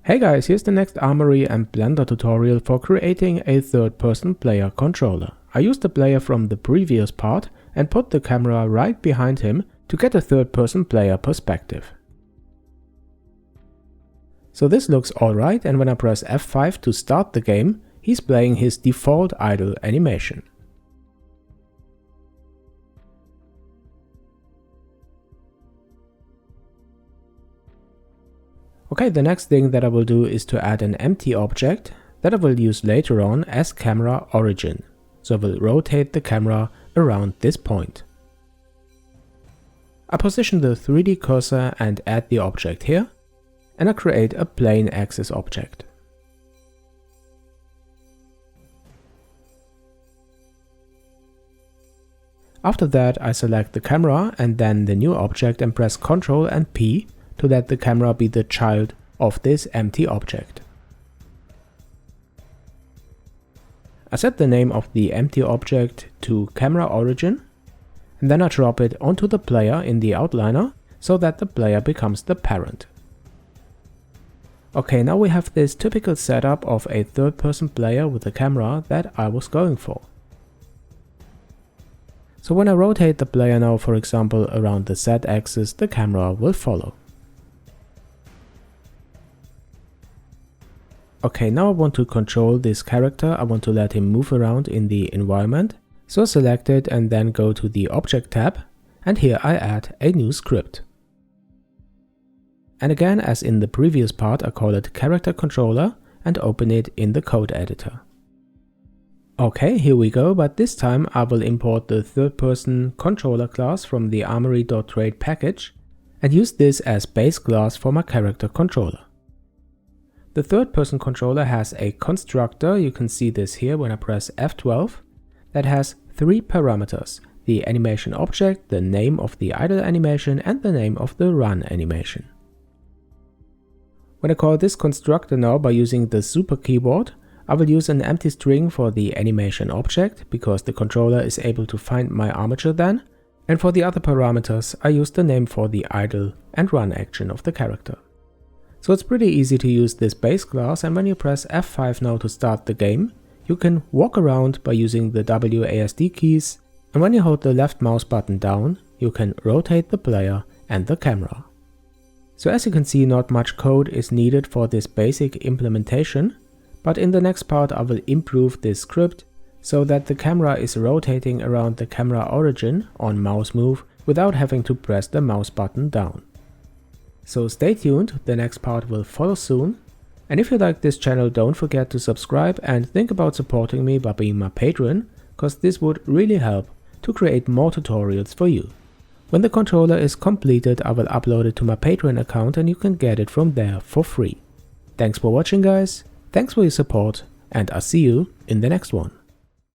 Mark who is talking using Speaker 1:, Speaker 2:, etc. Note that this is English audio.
Speaker 1: Hey guys, here's the next Armory and Blender tutorial for creating a third-person player controller. I used the player from the previous part and put the camera right behind him to get a third-person player perspective. So this looks alright, and when I press F5 to start the game, he's playing his default idle animation. Okay, the next thing that I will do is to add an empty object that I will use later on as camera origin. So I will rotate the camera around this point. I position the 3D cursor and add the object here, and I create a plane axis object. After that, I select the camera and then the new object and press Ctrl and P to let the camera be the child of this empty object. I set the name of the empty object to camera origin, and then I drop it onto the player in the outliner so that the player becomes the parent. Okay, now we have this typical setup of a third-person player with a camera that I was going for. So when I rotate the player now, for example, around the Z-axis, the camera will follow. Okay, now I want to control this character. I want to let him move around in the environment. So select it and then go to the Object tab, and here I add a new script. And again, as in the previous part, I call it Character Controller and open it in the code editor. Okay, here we go, but this time I will import the third-person controller class from the Armory3d package and use this as base class for my character controller. The third-person controller has a constructor, you can see this here when I press F12, that has three parameters: the animation object, the name of the idle animation, and the name of the run animation. When I call this constructor now by using the super keyboard, I will use an empty string for the animation object, because the controller is able to find my armature then, and for the other parameters I use the name for the idle and run action of the character. So it's pretty easy to use this base class, and when you press F5 now to start the game, you can walk around by using the WASD keys, and when you hold the left mouse button down, you can rotate the player and the camera. So as you can see, not much code is needed for this basic implementation, but in the next part I will improve this script so that the camera is rotating around the camera origin on mouse move without having to press the mouse button down. So stay tuned, the next part will follow soon, and if you like this channel, don't forget to subscribe and think about supporting me by being my patron, cause this would really help to create more tutorials for you. When the controller is completed, I will upload it to my Patreon account and you can get it from there for free. Thanks for watching guys, thanks for your support, and I'll see you in the next one.